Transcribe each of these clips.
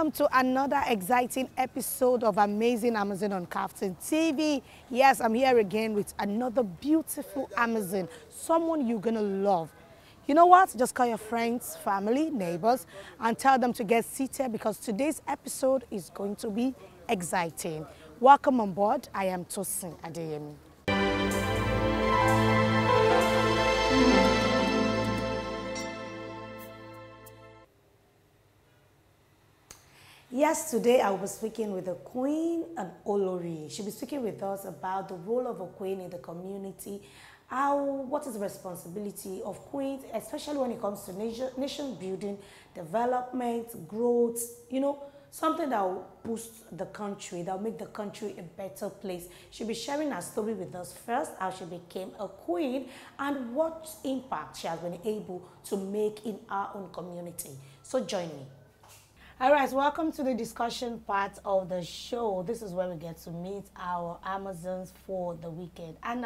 welcome to another exciting episode of Amazing Amazon on Captain TV. Yes, I'm here again with another beautiful Amazon, someone you're gonna love. You know what? Just call your friends, family, neighbors, and tell them to get seated because today's episode is going to be exciting. Welcome on board. I am Tosin Adeyemi. Yes, today I will be speaking with the Queen and Olori. She'll be speaking with us about the role of a queen in the community, what is the responsibility of queens, especially when it comes to nation building, development, growth, something that will boost the country, that will make the country a better place. She'll be sharing her story with us first, how she became a queen and what impact she has been able to make in our own community. So join me. All right, welcome to the discussion part of the show. This is where we get to meet our Amazons for the weekend. And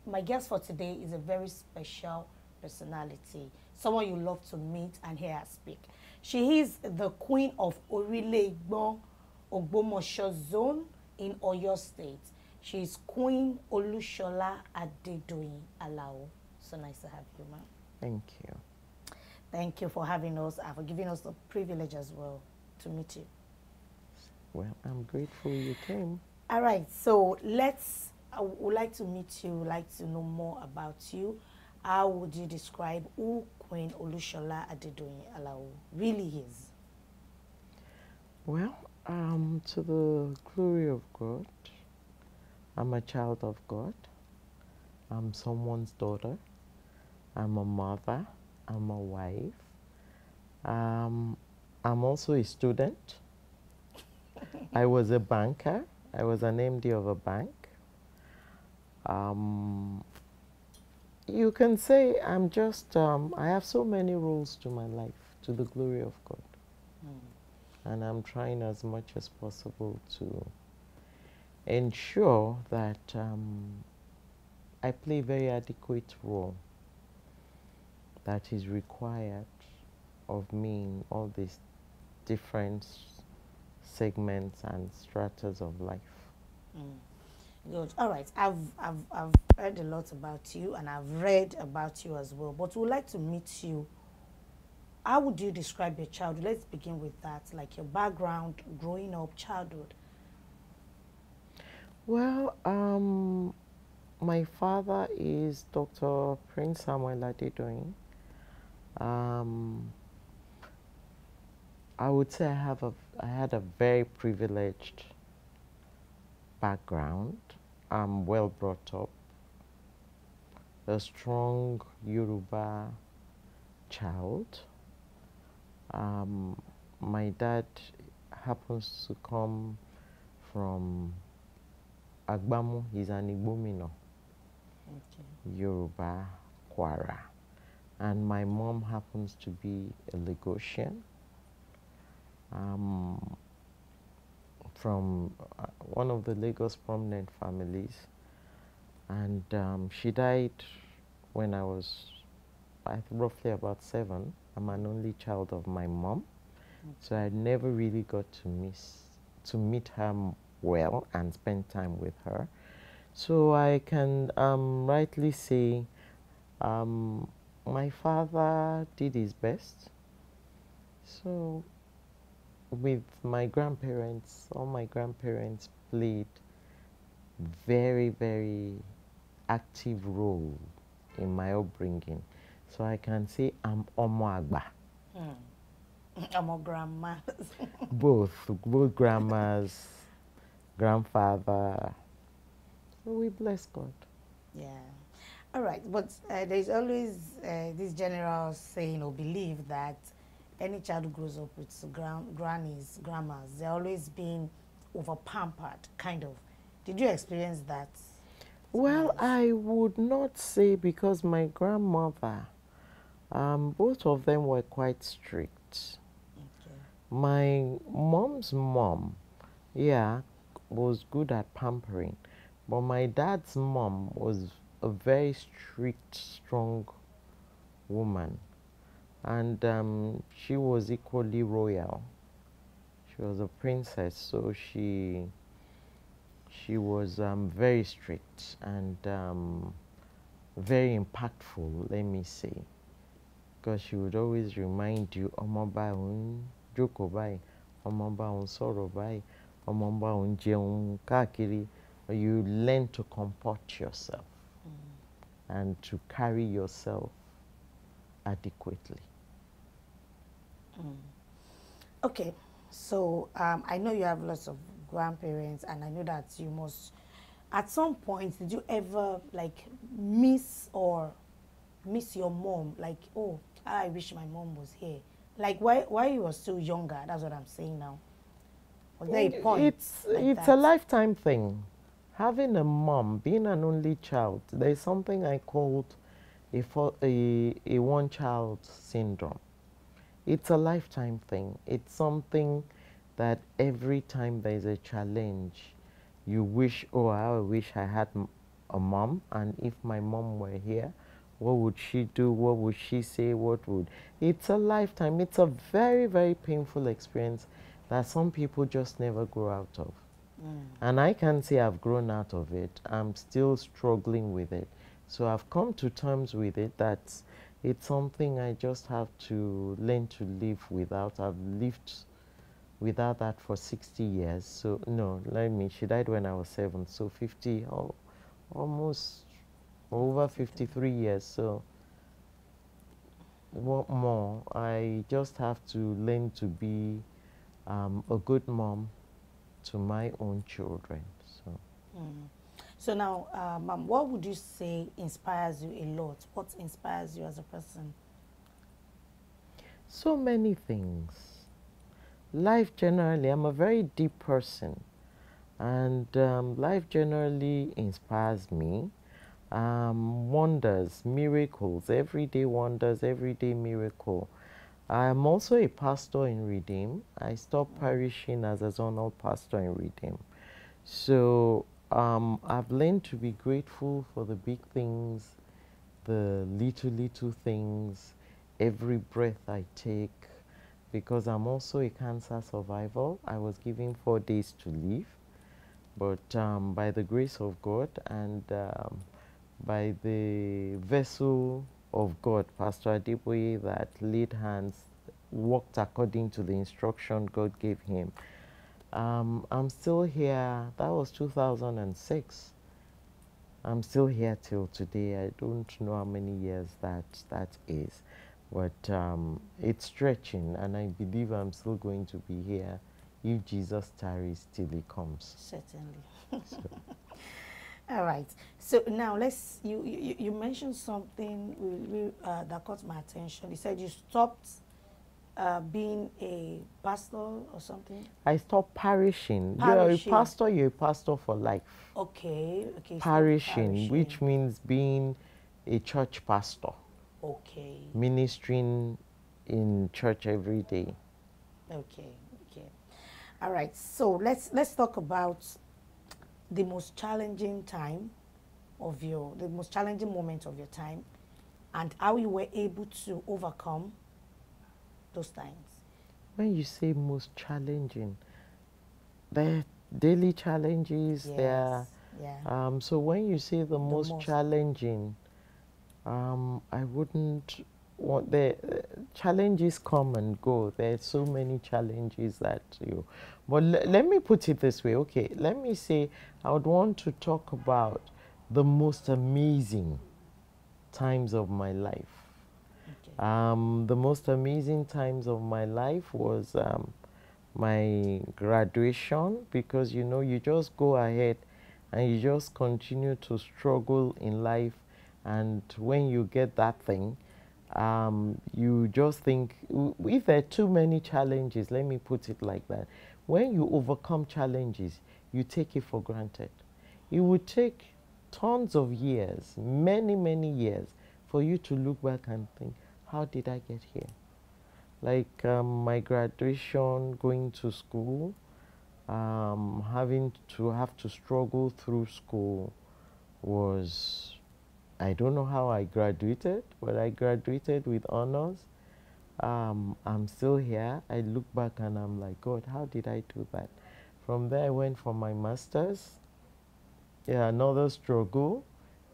my guest for today is a very special personality, someone you love to meet and hear her speak. She is the Queen of Orile-Igbon, Ogbomosho Zone in Oyo State. She is Queen Olusola Adedoyin Alao. So nice to have you, ma'am. Thank you. Thank you for having us and for giving us the privilege as well to meet you. Well, I'm grateful you came. All right, so I would like to meet you, like to know more about you. How would you describe who Queen Olusola Adedoyin Alao really is? Well, to the glory of God, I'm a child of God. I'm someone's daughter. I'm a mother. I'm a wife. I'm also a student. I was a banker. I was an MD of a bank. You can say I'm just, I have so many roles to my life, to the glory of God. And I'm trying as much as possible to ensure that I play a very adequate role that is required of me in all these different segments and stratas of life. Good. All right. I've heard a lot about you and I've read about you as well. But we'd like to meet you. How would you describe your childhood? Let's begin with that, like your background, growing up, childhood. Well, my father is Dr. Prince Samuel Adedoyin. I would say I had a very privileged background. I'm well brought up. A strong Yoruba child. My dad happens to come from Agbamu. He's an Igbomino. Okay. Yoruba, Kwara. And my mom happens to be a Lagosian. From one of the Lagos prominent families. And she died when I was roughly about 7. I'm an only child of my mom. Okay. So I never really got to meet her well and spend time with her. So I can rightly say my father did his best. So with my grandparents, all my grandparents played very, very active role in my upbringing. So I can say I'm Omo Agba. Omo grandma. both grandmas, grandfather. So we bless God. Yeah. All right, but there's always this general saying or belief that any child who grows up with grannies, grandmas, they're always being over-pampered, kind of. Did you experience that? Well, I would not say because my grandmother, both of them were quite strict. Okay. My mom's mom, yeah, was good at pampering, but my dad's mom was a very strict, strong woman. And she was equally royal. She was a princess, so she was very strict and very impactful, let me say, because she would always remind you, "Ọmọ bá òun jókòó báyìí, ọmọ bá òun sọ̀rọ̀ báyìí, ọmọ bá òun jẹun káàkiri." You learn to comport yourself and to carry yourself adequately. Okay, so I know you have lots of grandparents, and I know that you must, at some point, did you ever like miss your mom? Like, oh, I wish my mom was here. Like, why you were still younger? That's what I'm saying now. Was there a point? It's a lifetime thing. Having a mom, being an only child, there's something I called a one-child syndrome. It's a lifetime thing. It's something that every time there's a challenge, you wish, oh, I wish I had a mom, and if my mom were here, what would she do? What would she say? What would... It's a lifetime. It's a very, very painful experience that some people just never grow out of. And I can't say I've grown out of it. I'm still struggling with it. So I've come to terms with it that it's something I just have to learn to live without. I've lived without that for 60 years. So no, she died when I was 7. So 50, almost over 53 years. So what more? I just have to learn to be a good mom to my own children. So now, Mom, what would you say inspires you a lot? What inspires you as a person? So many things. Life generally, I'm a very deep person, and life generally inspires me. Wonders, miracles, everyday wonders, everyday miracle. I'm also a pastor in Redeem. I stopped parishing as a zonal pastor in Redeem. So I've learned to be grateful for the big things, the little things, every breath I take, because I'm also a cancer survivor. I was given 4 days to live, but by the grace of God and by the vessel of God, Pastor Adeboye, that laid hands, worked according to the instruction God gave him. I'm still here. That was 2006. I'm still here till today. I don't know how many years that is, but it's stretching, and I believe I'm still going to be here if Jesus tarries till he comes. Certainly. So. All right. So now you mentioned something that caught my attention. You said you stopped being a pastor or something. I stopped parishing. You're a pastor for life. Okay. Parishing, which means being a church pastor. Okay. Ministering in church every day. Okay. All right. So let's talk about the most challenging the most challenging moment of your time, and how you were able to overcome those times. When you say most challenging, there are daily challenges. Yes. So when you say the most challenging, I wouldn't want the challenges come and go. There are so many challenges that you. But let me put it this way. Okay, let me say I would want to talk about the most amazing times of my life. Okay. The most amazing times of my life was my graduation, because you just go ahead and you just continue to struggle in life, and when you get that thing, you just think, if there are too many challenges, let me put it like that, when you overcome challenges, you take it for granted. It would take tons of years, many years, for you to look back and think, how did I get here? Like my graduation, going to school, having to struggle through school was, I don't know how I graduated, but I graduated with honors. I'm still here. I look back and I'm like, God, how did I do that? From there, I went for my master's. Yeah, another struggle.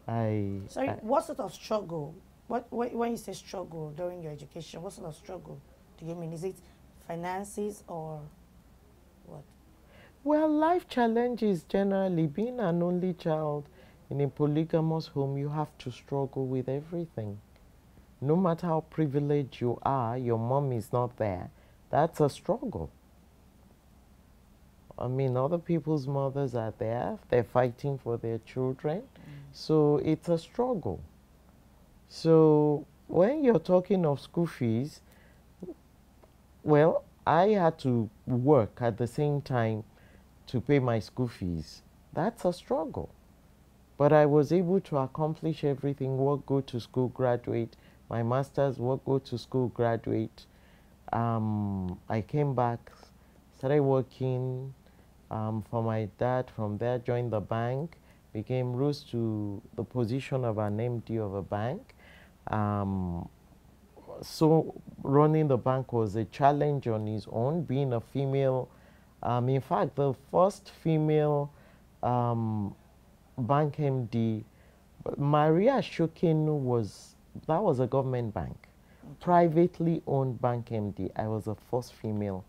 Sorry, what sort of struggle? When you say struggle during your education, what sort of struggle do you mean? Is it finances or what? Well, life challenges generally. Being an only child in a polygamous home, you have to struggle with everything. No matter how privileged you are, your mom is not there. That's a struggle. I mean, other people's mothers are there. They're fighting for their children. So it's a struggle. So when you're talking of school fees, well, I had to work at the same time to pay my school fees. That's a struggle. But I was able to accomplish everything, work, go to school, graduate. My master's, work, go to school, graduate. I came back, started working for my dad. From there, joined the bank, rose to the position of an MD of a bank. So running the bank was a challenge on its own, being a female. In fact, the first female bank MD, Maria Shokin, that was a government bank. Privately owned bank MD. I was the first female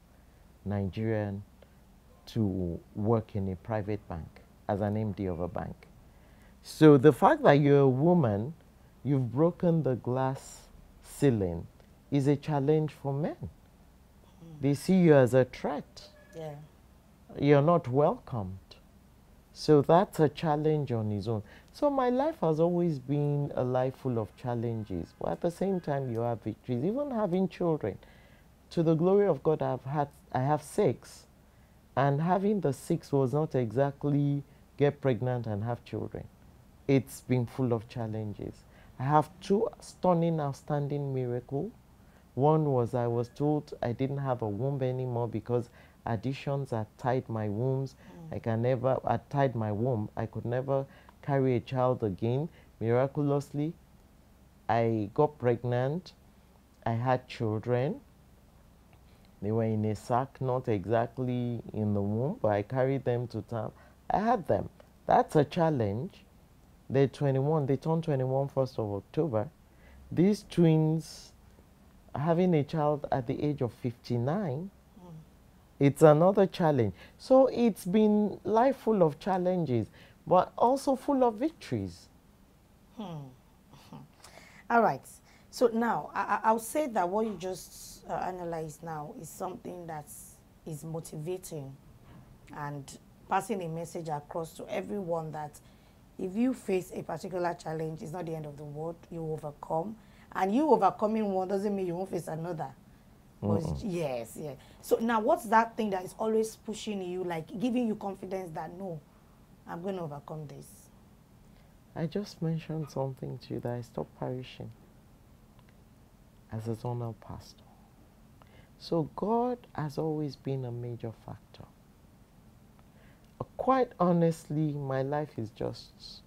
Nigerian to work in a private bank as an MD of a bank. So the fact that you're a woman, you've broken the glass ceiling, is a challenge for men. They see you as a threat. Yeah. You're not welcomed. So that's a challenge on its own. So my life has always been a life full of challenges. But at the same time, you have victories. Even having children, to the glory of God, I have 6. And having the 6 was not exactly get pregnant and have children. It's been full of challenges. I have 2 stunning, outstanding miracles. One was I was told I didn't have a womb anymore because additions had tied my wombs. I tied my womb. I could never carry a child again. Miraculously, I got pregnant. I had children. They were in a sack, not exactly in the womb, but I carried them to town. I had them. That's a challenge. They're 21. They turned 21 1st of October. These twins, having a child at the age of 59, it's another challenge. So it's been life full of challenges, but also full of victories. All right. So now, I'll say that what you just analyzed now is something that is motivating and passing a message across to everyone that if you face a particular challenge, it's not the end of the world. You overcome. And you overcoming one doesn't mean you won't face another. Yes, yes. So now what's that thing that is always pushing you, like giving you confidence that, no, I'm going to overcome this? I just mentioned something to you that I stopped perishing as a zonal pastor. So God has always been a major factor. Quite honestly, my life is just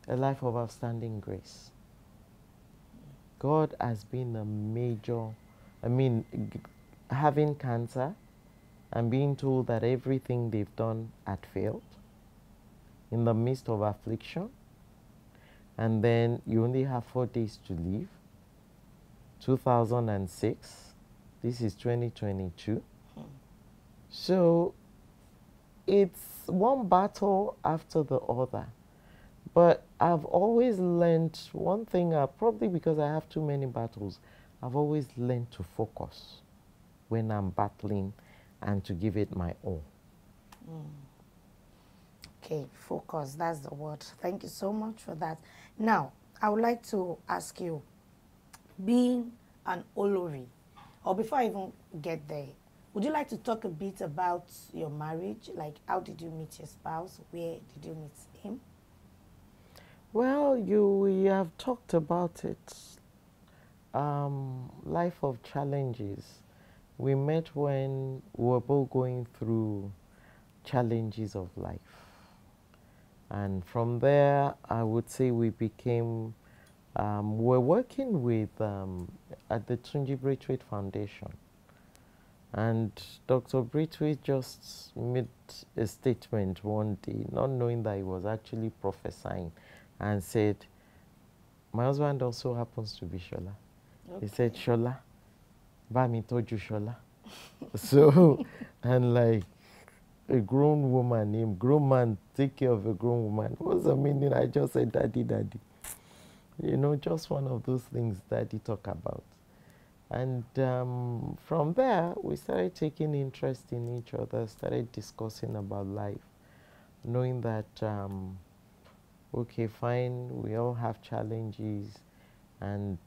a life of outstanding grace. God has been a major, having cancer and being told that everything they've done had failed in the midst of affliction, and then you only have 4 days to live. 2006, this is 2022. So it's one battle after the other. But I've always learned one thing, probably because I have too many battles, I've always learned to focus when I'm battling and to give it my all. Okay, focus, that's the word. Thank you so much for that. Now, I would like to ask you, being an Olori, or before I even get there, would you like to talk a bit about your marriage? Like, how did you meet your spouse? Where did you meet him? Well, we have talked about it. Life of challenges. We met when we were both going through challenges of life. And from there, I would say we became We're working with at the Tunji Braithwaite Foundation, and Dr. Braithwaite just made a statement one day, not knowing that he was actually prophesying, and said, "My husband also happens to be Shola." Okay. He said, "Shola, ba mi toju Shola." So, and like a grown woman, a grown man take care of a grown woman. What's the meaning? I just said, "Daddy, daddy." You know, just one of those things Daddy talk about. And from there, we started taking interest in each other, started discussing about life, knowing that, okay, fine, we all have challenges, and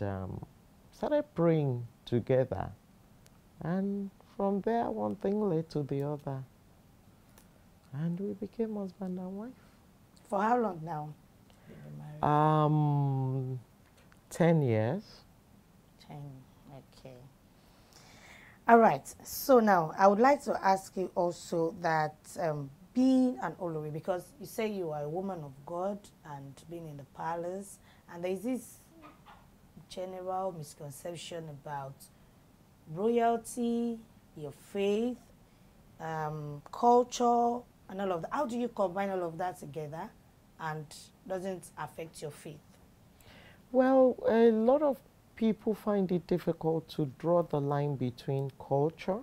started praying together. And from there, one thing led to the other, and we became husband and wife. For how long now? 10 years. 10, okay. All right, so now I would like to ask you also that being an Olori, because you say you are a woman of God and being in the palace, and there is this general misconception about royalty, your faith, culture, and all of that. How do you combine all of that together and doesn't affect your faith? Well, a lot of people find it difficult to draw the line between culture,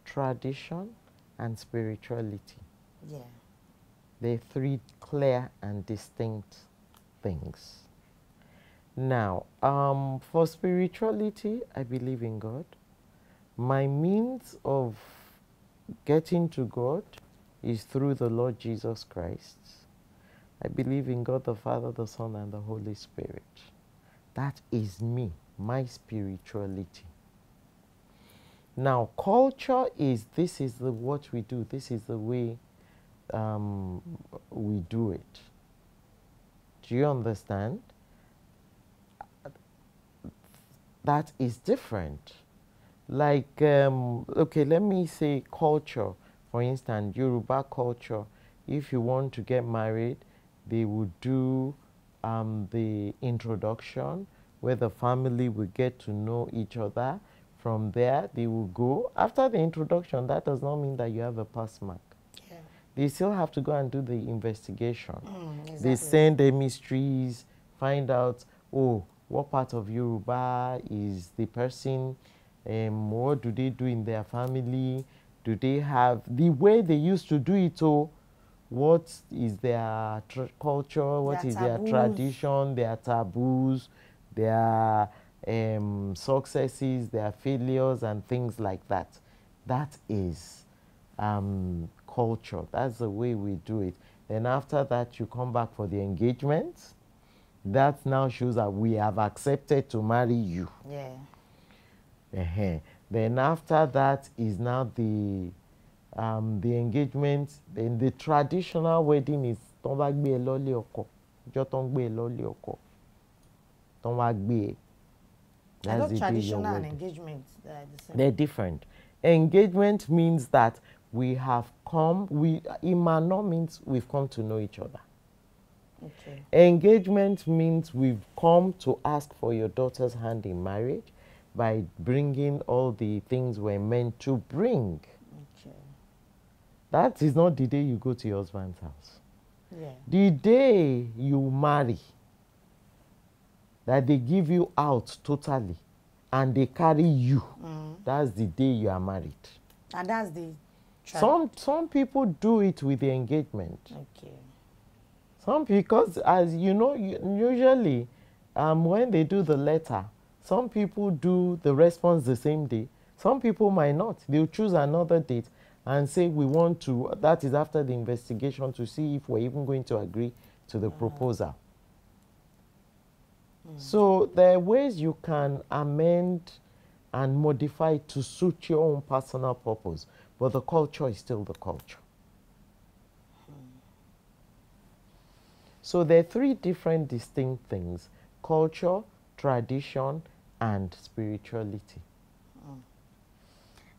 tradition, and spirituality. Yeah. They're three clear and distinct things. Now, for spirituality, I believe in God. My means of getting to God is through the Lord Jesus Christ. I believe in God the Father, the Son, and the Holy Spirit. That is me, my spirituality. Now, culture is, this is what we do, this is the way we do it. Do you understand? That is different. Like, okay, let me say culture. For instance, Yoruba culture, if you want to get married, they would do the introduction where the family will get to know each other. From there, they will go. After the introduction, that does not mean that you have a pass mark. Yeah. They still have to go and do the investigation. Exactly. They send the mysteries, find out, oh, what part of Yoruba is the person, what do they do in their family, do they have, the way they used to do it, oh, what is their culture, what is their tradition, their taboos, their successes, their failures, and things like that. That is culture. That's the way we do it. Then after that, you come back for the engagement. That now shows that we have accepted to marry you. Yeah. Then after that is now the engagement. Then the traditional wedding is ton bá gbé ẹ lọ́lé ọkọ. Ọjọ́ ton gbé ẹ lọ́lé ọkọ. Ton wá gbé ẹ. I know traditional and engagement are the same. They're different. Engagement means that we have come, Imano means we've come to know each other. Okay. Engagement means we've come to ask for your daughter's hand in marriage by bringing all the things we're meant to bring. Okay. That is not the day you go to your husband's house. Yeah. The day you marry, that they give you out totally and they carry you, that's the day you are married. And that's the some people do it with the engagement. Okay. Some, because as you know, usually when they do the letter, some people do the response the same day. Some people might not. They'll choose another date and say we want to, that is after the investigation, to see if we're even going to agree to the proposal. So there are ways you can amend and modify to suit your own personal purpose, but the culture is still the culture. So there are three different distinct things: culture, tradition, and spirituality.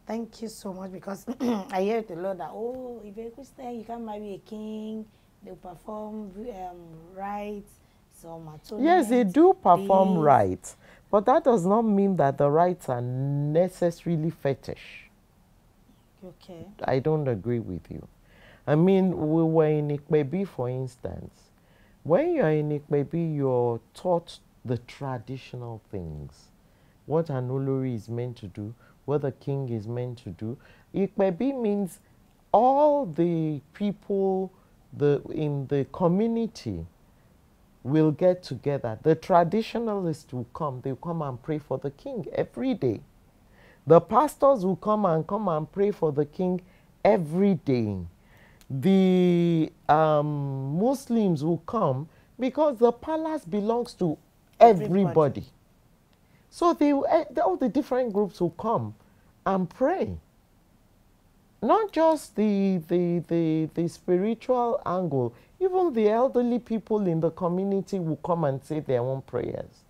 Thank you so much, because I hear a lot that, oh, if you're a Christian, you can't marry a king, they'll perform rites, some Yes, they atonement. do perform This. rites, but that does not mean that the rites are necessarily fetish. Okay. I don't agree with you. I mean, we were in Ikpebi, for instance. When you're in Ikpebi, you're taught the traditional things. What an Olori is meant to do, what the king is meant to do. Ikpebi means all the people in the community will get together. The traditionalists will come. They'll come and pray for the king every day. The pastors will come and pray for the king every day. The Muslims will come because the palace belongs to everybody. So all the different groups will come and pray. Not just the spiritual angle, even the elderly people in the community will come and say their own prayers.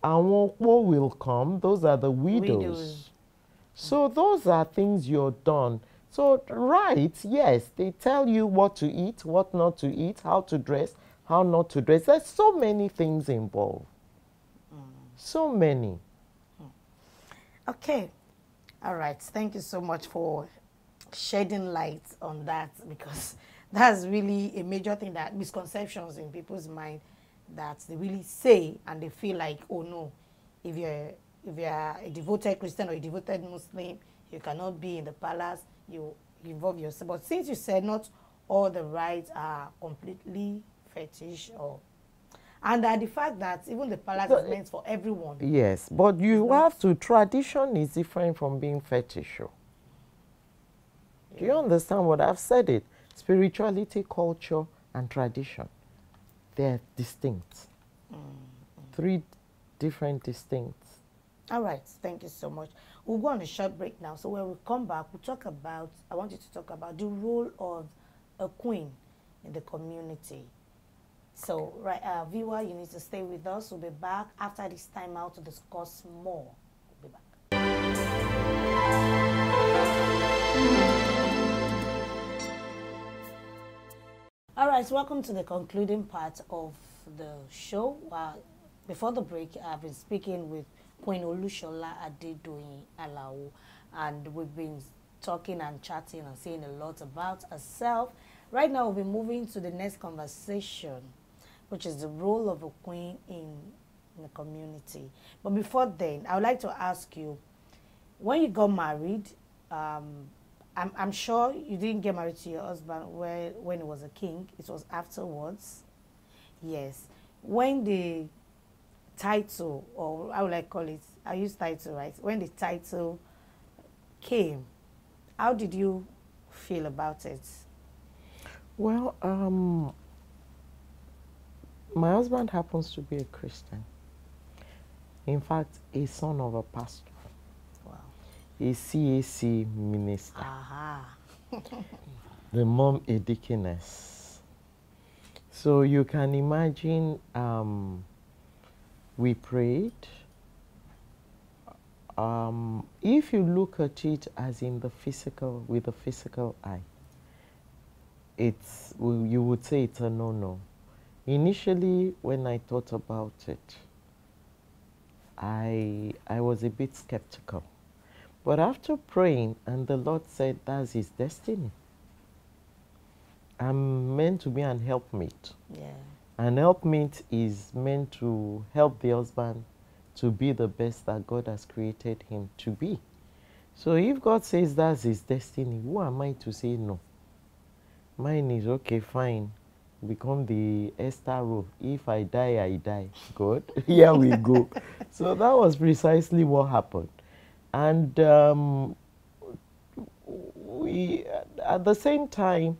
Àwọn opó will come, those are the widows. So those are things you're done. So right, yes, they tell you what to eat, what not to eat, how to dress, how not to dress. There's so many things involved. So many. Okay. All right. Thank you so much for shedding light on that, because that's really a major thing, that misconceptions in people's mind that they really say, and they feel like, oh no, if you're a devoted Christian or a devoted Muslim, you cannot be in the palace, you involve yourself. But since you said not all the rites are completely fetish, and the fact that even the palace is meant for everyone. Yes, but you have to, tradition is different from being fetish. Yeah. Do you understand what I've said it? Spirituality, culture, and tradition, they're distinct. Three different distinct. All right, thank you so much. We'll go on a short break now. So when we come back, we'll talk about, I want you to talk about the role of a queen in the community. So, right, viewer, you need to stay with us. We'll be back after this time out to discuss more. We'll be back. All right, welcome to the concluding part of the show. Before the break, I've been speaking with Queen Olusola Adedoyin Alao, and we've been talking and chatting and saying a lot about herself. Right now, we'll be moving to the next conversation, which is the role of a queen in the community. But before then, I would like to ask you, when you got married, I'm sure you didn't get married to your husband when he was a king. It was afterwards. Yes. When the title, or how would I call it? I use title, right? When the title came, how did you feel about it? Well, my husband happens to be a Christian. In fact, a son of a pastor. Wow. A CAC minister. Aha. The mom a deaconess. So you can imagine, we prayed. If you look at it as in the physical, with the physical eye, you would say it's a no-no. Initially, when I thought about it, I was a bit skeptical. But after praying, and the Lord said, that's his destiny. I'm meant to be an helpmate. Yeah. An helpmate is meant to help the husband to be the best that God has created him to be. So if God says that's his destiny, who am I to say no? Mine is, okay, fine. Become the Esther role. If I die, I die. God, here we go. So that was precisely what happened. And we, at the same time,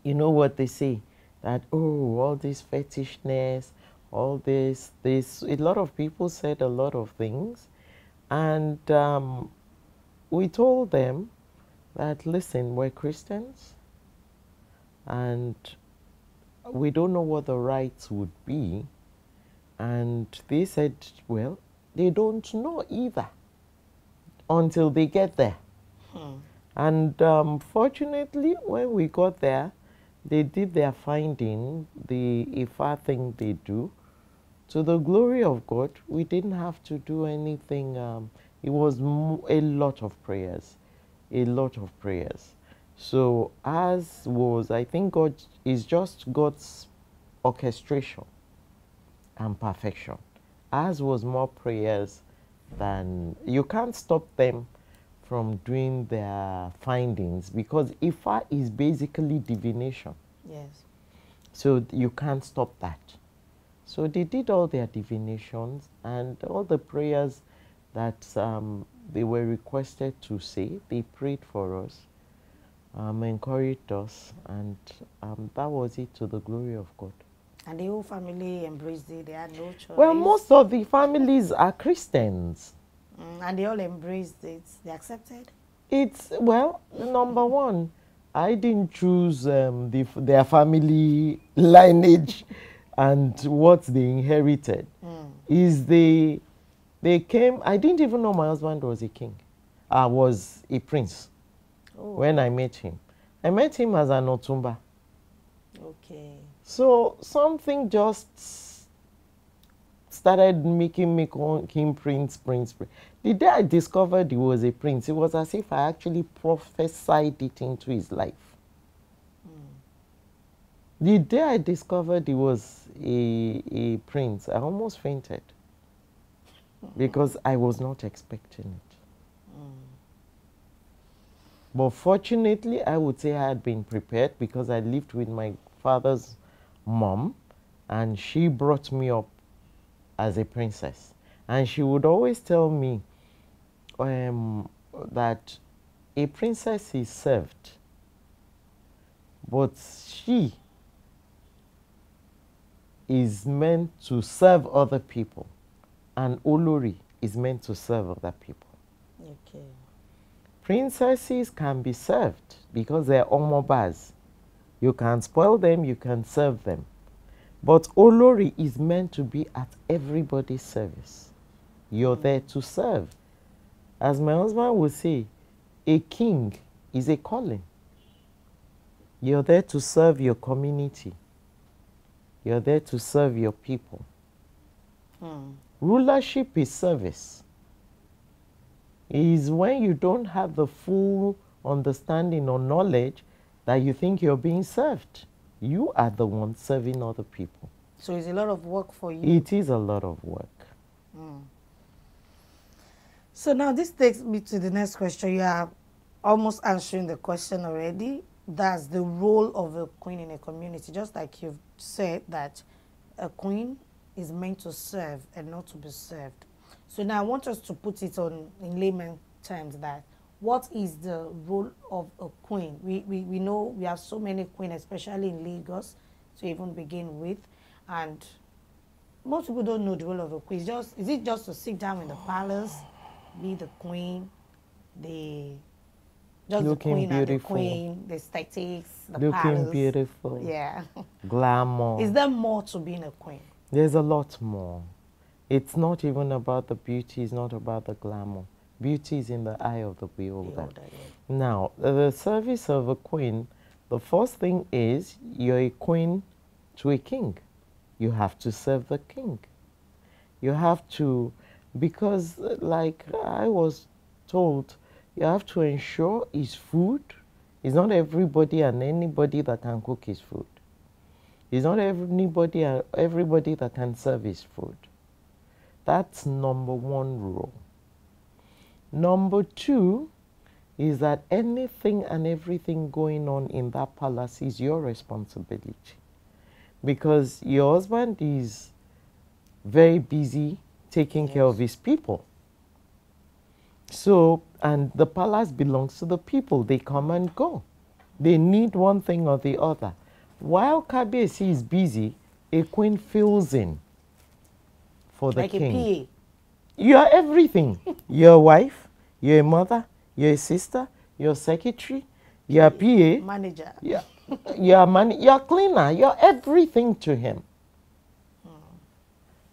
you know what they say, that, oh, all this fetishness, all this, a lot of people said a lot of things. And we told them that, listen, we're Christians, and we don't know what the rights would be. And they said, well, they don't know either until they get there. And fortunately, when we got there, They did their finding, the Ifa thing they do. To the glory of God, we didn't have to do anything. It was a lot of prayers, a lot of prayers. So as was, I think God is just God's orchestration and perfection. As was more prayers than, you can't stop them from doing their findings, because Ifa is basically divination. Yes. So you can't stop that. So they did all their divinations and all the prayers that they were requested to say. They prayed for us, encouraged us, and that was it, to the glory of God. And the whole family embraced it. They had no choice. Well, most of the families are Christians. And they all embraced it. They accepted? It's, well, number one, I didn't choose their family lineage and what they inherited. Is they came, I didn't even know my husband was a king. I was a prince when I met him. I met him as an Otumba. Okay. So something just started making me call him prince. The day I discovered he was a prince, it was as if I actually prophesied it into his life. The day I discovered he was a prince, I almost fainted because I was not expecting it. But fortunately, I would say I had been prepared, because I lived with my father's mom, and she brought me up as a princess. And she would always tell me that a princess is served, but she is meant to serve other people, and Olori is meant to serve other people. Okay. Princesses can be served because they're omobas. You can spoil them, you can serve them. But Olori is meant to be at everybody's service. You're there to serve. As my husband would say, a king is a calling. You're there to serve your community. You're there to serve your people. Rulership is service. It is when you don't have the full understanding or knowledge that you think you're being served. You are the one serving other people. So it's a lot of work for you. It is a lot of work. So now this takes me to the next question. You are almost answering the question already. That's the role of a queen in a community. Just like you've said that a queen is meant to serve and not to be served. So now I want us to put it on in layman terms, that what is the role of a queen? We know we have so many queens, especially in Lagos, to even begin with. And most people don't know the role of a queen. Is it just to sit down in the palace, be the queen, just looking the queen beautiful. and the queen, the statics, the looking palace. beautiful. Yeah. Glamour. Is there more to being a queen? There's a lot more. It's not even about the beauty, it's not about the glamour. Beauty is in the eye of the beholder. Now, the service of a queen, the first thing is you're a queen to a king. You have to serve the king. You have to, because like I was told, you have to ensure his food. It's not everybody and anybody that can cook his food. It's not everybody that can serve his food. That's number one rule. Number two is that anything and everything going on in that palace is your responsibility. Because your husband is very busy taking care of his people. So, and the palace belongs to the people. They come and go. They need one thing or the other. While Kabiyesi is busy, a queen fills in for the king. Like a PA. You are everything. You're a wife, you're a mother, you're a sister, you're a secretary, you're a PA. Manager. You're a cleaner, you're everything to him.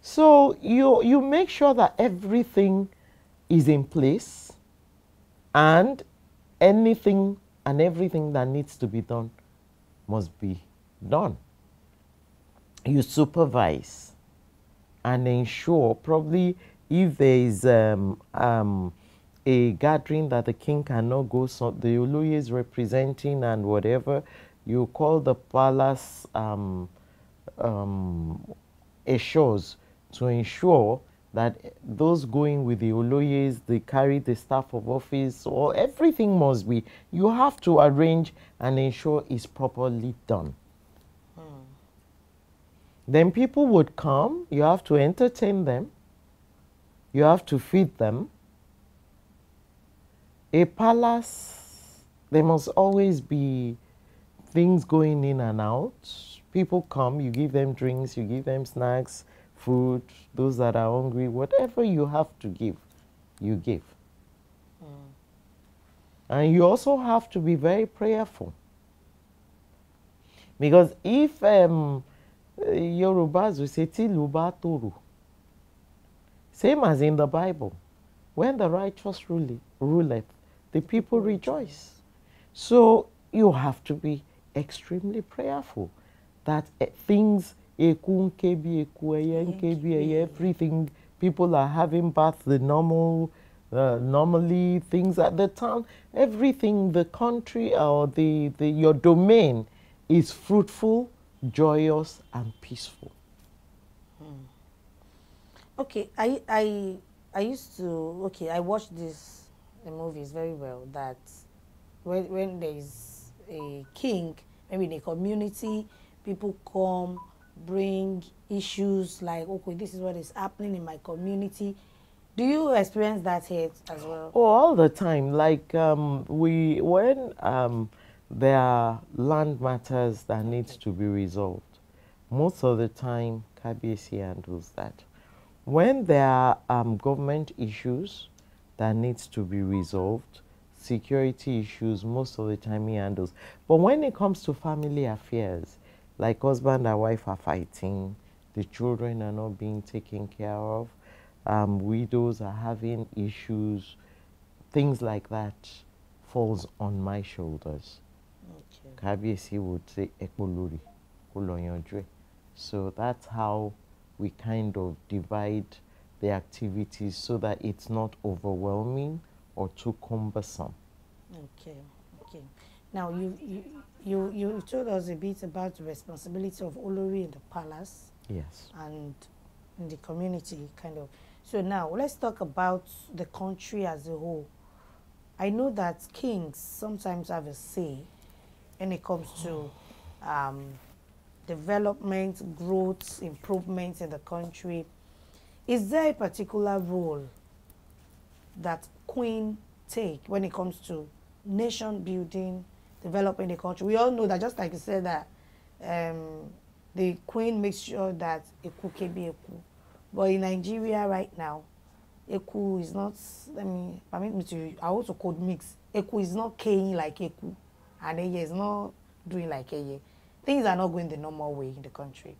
So you make sure that everything is in place, and anything and everything that needs to be done must be done. You supervise and ensure, probably if there is a gathering that the king cannot go, so the Oloye is representing and whatever, you call the palace assures to ensure that those going with the Oloyes, they carry the staff of office, or everything must be, you have to arrange and ensure it's properly done. Then people would come, you have to entertain them, you have to feed them. A palace, there must always be things going in and out. People come, you give them drinks, you give them snacks, food, those that are hungry, whatever you have to give, you give. And you also have to be very prayerful. Because if Yorubas will say, Tiluba Toru, same as in the Bible, when the righteous ruleth, the people rejoice. So you have to be extremely prayerful that things, everything, people are having baths, the normally things at the town, everything, the country or your domain is fruitful, joyous, and peaceful. Okay, I used to, okay, I watched the movies very well, that when there is a king, maybe in a community, people come, bring issues like, okay, this is what is happening in my community. Do you experience that here as well? Oh, all the time. Like when there are land matters that needs to be resolved, most of the time KBC handles that. When there are government issues that needs to be resolved, security issues, most of the time he handles. But when it comes to family affairs, like husband and wife are fighting, the children are not being taken care of, widows are having issues, things like that falls on my shoulders. Okay. KBC would say, Ekolori, Kolonyodre. So that's how we kind of divide the activities so that it's not overwhelming or too cumbersome. Okay, okay. Now you told us a bit about the responsibility of Olori in the palace. Yes. And in the community, kind of. So now let's talk about the country as a whole. I know that kings sometimes have a say when it comes to development, growth, improvements in the country. Is there a particular role that Queen take when it comes to nation building, developing the country? We all know that, just like you said, that the Queen makes sure that Eku can be Eku. But in Nigeria right now, Eku is not, permit me to, I want to code mix. Eku is not K'ing like Eku, and Eye is not doing like Eye. Things are not going the normal way in the country.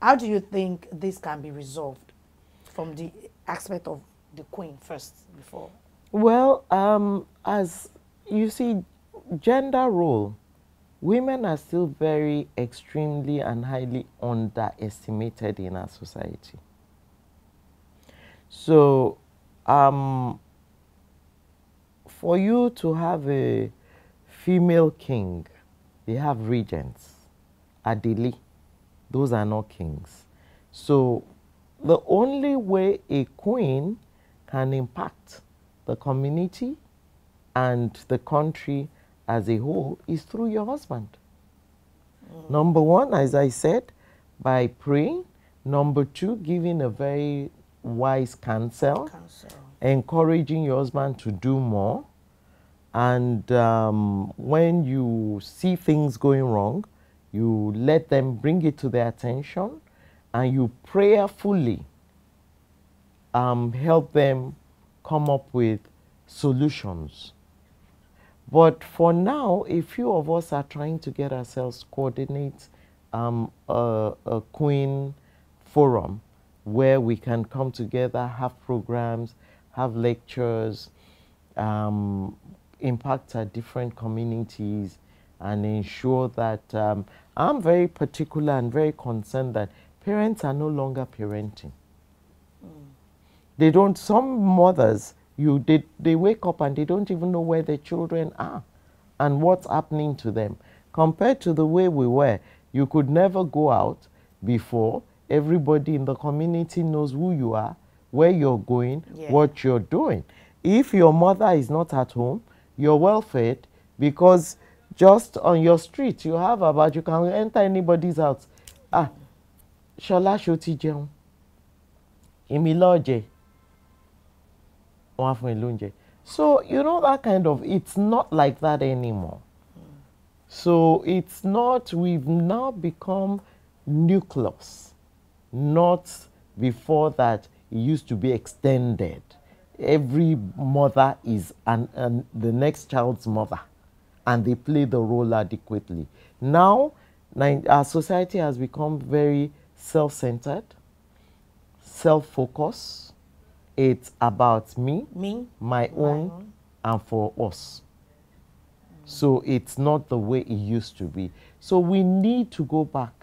How do you think this can be resolved from the aspect of the Queen first before? Well, as you see, gender role, women are still very extremely and highly underestimated in our society. So, for you to have a female king, they have regents, adeli, those are not kings. So, the only way a queen can impact the community and the country as a whole is through your husband. Number one, as I said, by praying. Number two, giving a very wise counsel, encouraging your husband to do more. And when you see things going wrong, you let them bring it to their attention and you prayerfully help them come up with solutions. But for now, a few of us are trying to get ourselves coordinate a Queen forum where we can come together, have programs, have lectures, impact our different communities, and ensure that I'm very particular and very concerned that parents are no longer parenting. They don't, some mothers, they wake up and they don't even know where their children are and what's happening to them. Compared to the way we were, you could never go out before. Everybody in the community knows who you are, where you're going, what you're doing. If your mother is not at home, you're well fed, because just on your street, you have about, you can enter anybody's house. Ah, Shola Shoti Jeun. Imiloje. So, you know, that kind of, it's not like that anymore. So it's not, we've now become nucleus, not before that it used to be extended. Every mother is the next child's mother, and they play the role adequately. Now, our society has become very self-centered, self-focused. It's about me, my own, and for us. So it's not the way it used to be. So we need to go back.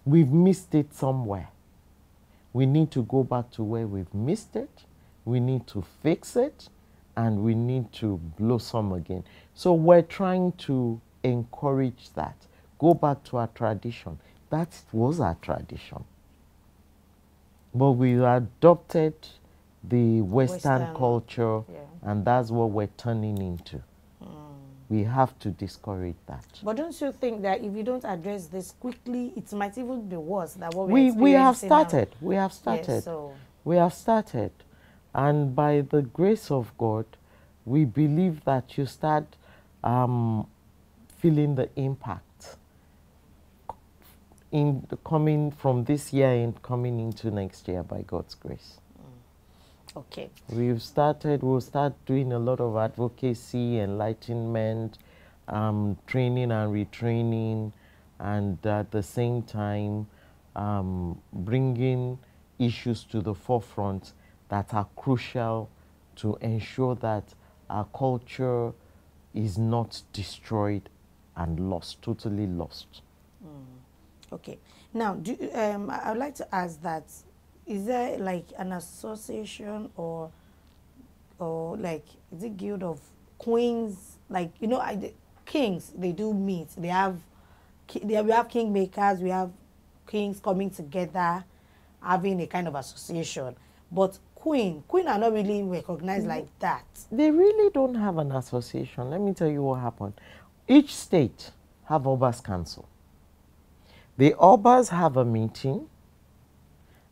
We've missed it somewhere. We need to go back to where we've missed it. We need to fix it, and we need to blossom again. So we're trying to encourage that. Go back to our tradition. That was our tradition. But we adopted the Western culture, and that's what we're turning into. We have to discourage that. But don't you think that if you don't address this quickly, it might even be worse than what we have started. Now? We have started. Yes, so. We have started. And by the grace of God, we believe that you start feeling the impact in coming from this year and coming into next year by God's grace. Okay. We'll start doing a lot of advocacy, enlightenment, training and retraining, and at the same time bringing issues to the forefront that are crucial to ensure that our culture is not destroyed and lost, totally lost. Okay. Now, I would like to ask that, is there like an association or like, is it guild of queens? Like, you know, kings, they do meet. We have kingmakers, we have kings coming together, having a kind of association. But queen are not really recognized like that. They really don't have an association. Let me tell you what happened. Each state have Obas Council. The Obas have a meeting,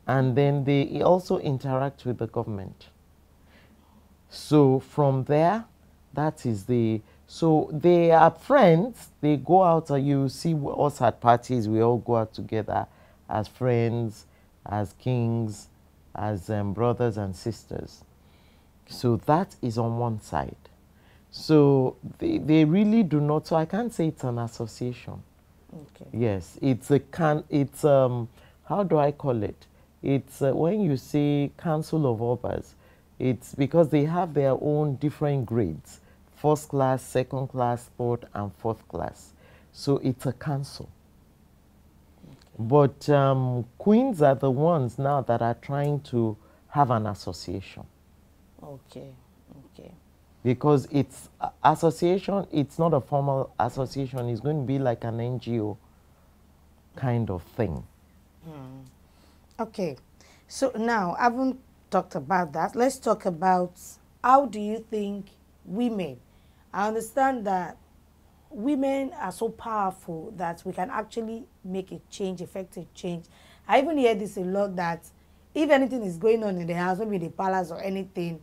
and then they also interact with the government. So from there, that is so they are friends. They go out, you see us at parties, we all go out together as friends, as kings, as brothers and sisters. So that is on one side. So they really do not, so I can't say it's an association. Okay. Yes, how do I call it? It's when you say Council of Obas, it's because they have their own different grades. First class, second class, third and fourth class. So it's a council. Okay. But queens are the ones now that are trying to have an association. Okay, okay. Because it's association, it's not a formal association. It's going to be like an NGO kind of thing. Okay, so now I haven't talked about that. Let's talk about, how do you think women, I understand that women are so powerful that we can actually make a change, effective change. I even hear this a lot, that if anything is going on in the house, maybe the palace or anything,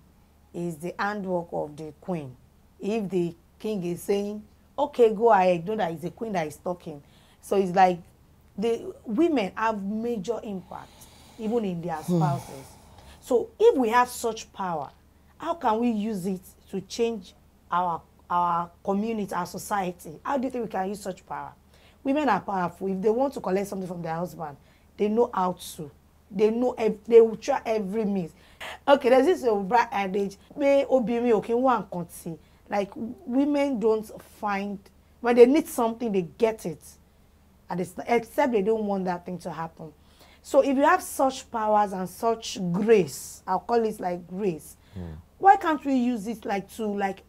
is the handwork of the queen. If the king is saying, okay, go ahead, know that it's the queen that is talking. So it's like the women have major impact even in their spouses. So if we have such power, how can we use it to change our community, our society? How do you think we can use such power? Women are powerful. If they want to collect something from their husband, they know how to. They know, they will try every means. Okay, there's this bright adage, like women don't find When they need something, they get it. And it's, except they don't want that thing to happen. So if you have such powers and such grace, I'll call it like grace, why can't we use it like to like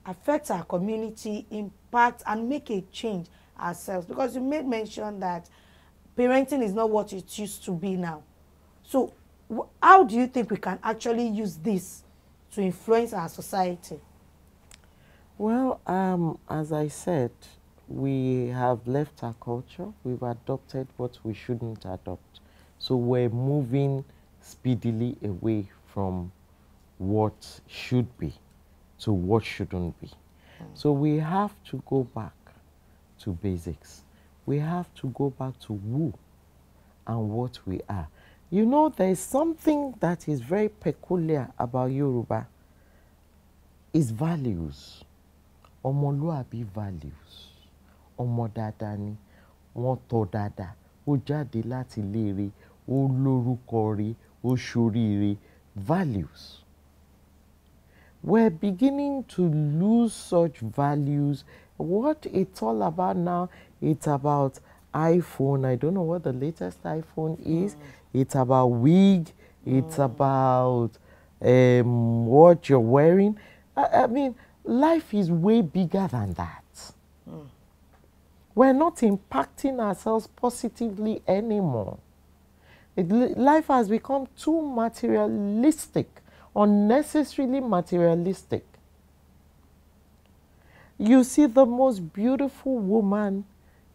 affect our community, impact, and make a change ourselves? Because you made mention that parenting is not what it used to be now. So how do you think we can actually use this to influence our society? Well, as I said, we have left our culture. We've adopted what we shouldn't adopt. So we're moving speedily away from what should be to what shouldn't be. So we have to go back to basics. We have to go back to who and what we are. You know, there is something that is very peculiar about Yoruba. Is values. Ọmọlúàbí values. Ọmọ dáadáa ni, wọ́n tọ́ dáadáa, ó jáde láti ilé rere, ó lórúkọ rere, ó ṣoríire. Values. We're beginning to lose such values. What it's all about now, it's about iPhone. I don't know what the latest iPhone is. It's about wig. It's about what you're wearing. I mean, life is way bigger than that. We're not impacting ourselves positively anymore. Life has become too materialistic, unnecessarily materialistic. You see, the most beautiful woman,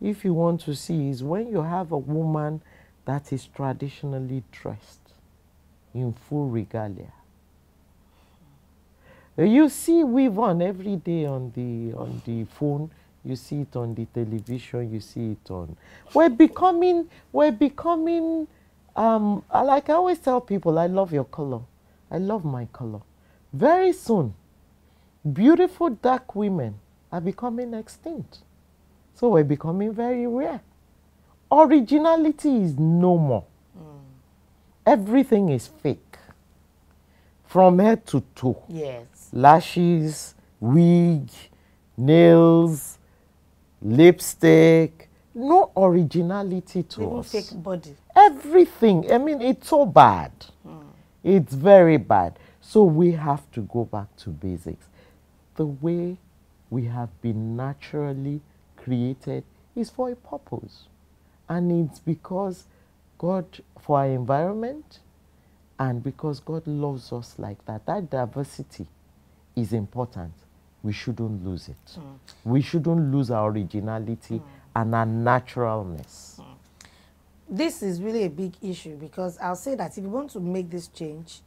if you want to see, is when you have a woman that is traditionally dressed in full regalia. You see weave on every day on the phone. You see it on the television. You see it on. We're becoming. Like I always tell people, I love your color. I love my color. Very soon, beautiful dark women are becoming extinct. So we're becoming very rare. Originality is no more. Everything is fake. From head to toe. Yes. Lashes, wig, nails, lipstick. No originality to Even us. fake body. Everything. I mean, it's so bad. It's very bad. So we have to go back to basics. The way we have been naturally created is for a purpose. And it's because God, for our environment, and because God loves us like that. That diversity is important. We shouldn't lose it. We shouldn't lose our originality and our naturalness. This is really a big issue, because I'll say that if you want to make this change,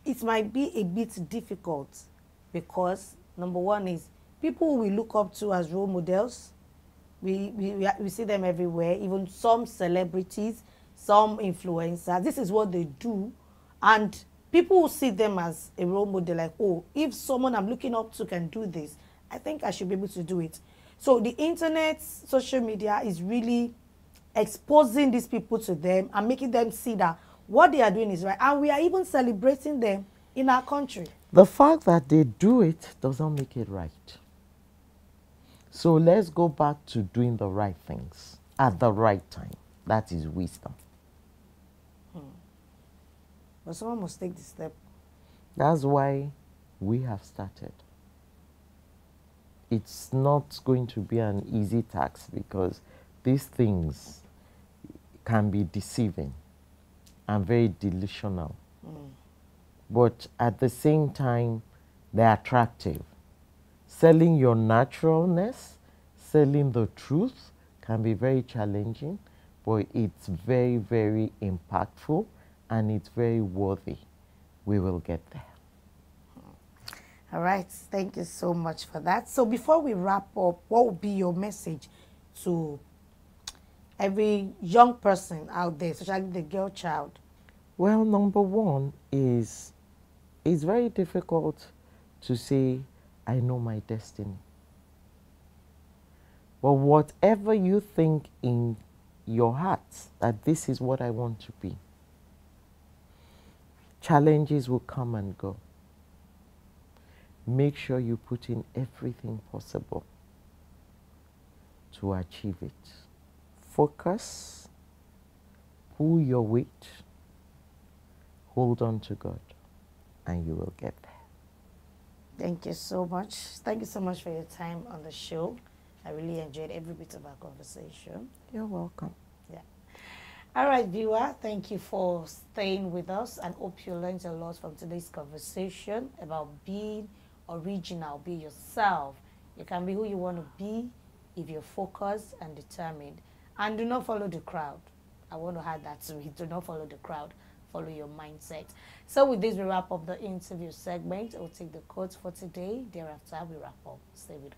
it might be a bit difficult, because number one is people we look up to as role models. We see them everywhere, even some celebrities, some influencers. This is what they do. And people will see them as a role model, like, oh, if someone I'm looking up to can do this, I think I should be able to do it. So the internet, social media is really exposing these people to them and making them see that what they are doing is right. And we are even celebrating them in our country. The fact that they do it doesn't make it right. So let's go back to doing the right things at the right time. That is wisdom. But someone must take the step. That's why we have started. It's not going to be an easy task, because these things can be deceiving and very delusional. But at the same time, they're attractive. Selling your naturalness, selling the truth can be very challenging, but it's very, very impactful. And it's very worthy. We will get there. All right. Thank you so much for that. So before we wrap up, what would be your message to every young person out there, especially the girl child? Well, number one is, it's very difficult to say, I know my destiny. But whatever you think in your heart, that this is what I want to be, challenges will come and go. Make sure you put in everything possible to achieve it. Focus, pull your weight, hold on to God, and you will get there. Thank you so much. Thank you so much for your time on the show. I really enjoyed every bit of our conversation. You're welcome. Yeah. All right, viewer, thank you for staying with us, and hope you learned a lot from today's conversation about being original. Be yourself. You can be who you want to be if you're focused and determined. And do not follow the crowd. I want to add that to it. Do not follow the crowd. Follow your mindset. So with this, we wrap up the interview segment. We'll take the quotes for today. Thereafter, we wrap up. Stay with us.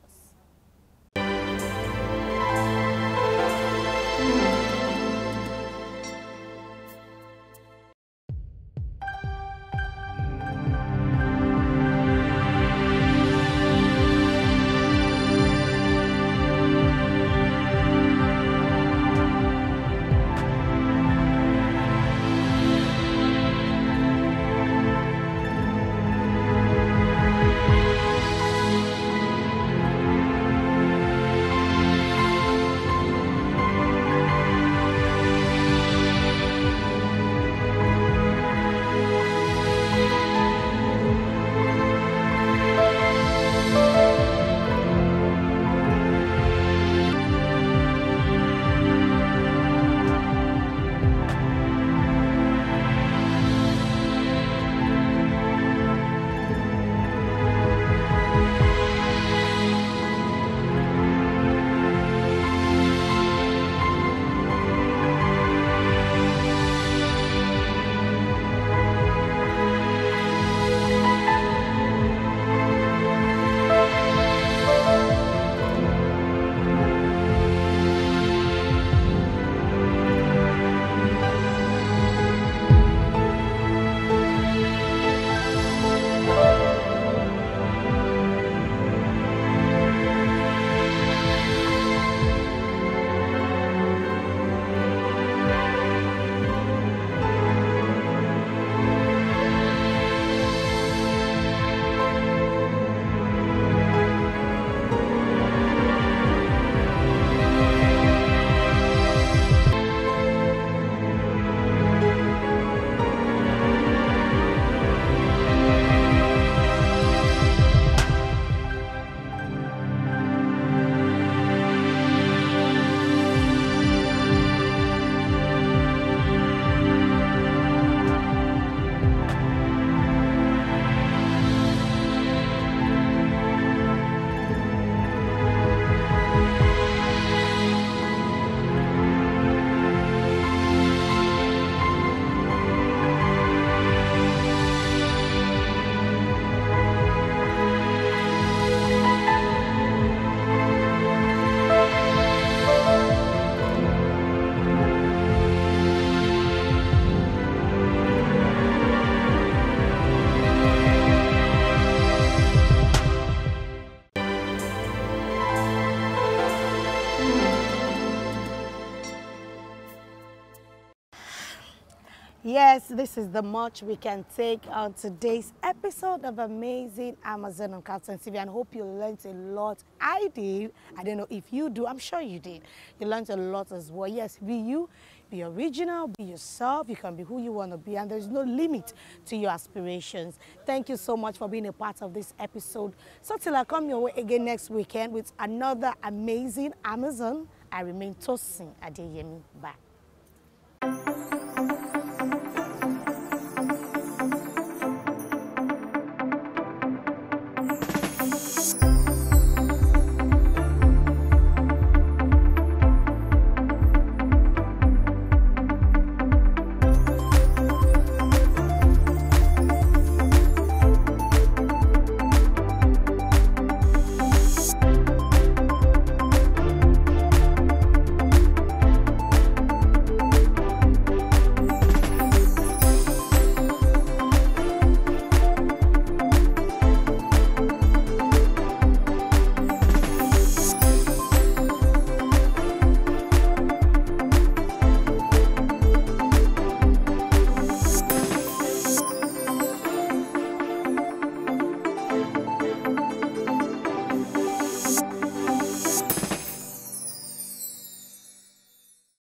Yes, this is the much we can take on today's episode of Amazing Amazon on Captain TV, and hope you learned a lot. I did. I don't know if you do. I'm sure you did. You learned a lot as well. Yes, be you, be original, be yourself. You can be who you want to be, and there's no limit to your aspirations. Thank you so much for being a part of this episode. So till I come your way again next weekend with another Amazing Amazon, I remain Tosin Adeyemi. Bye.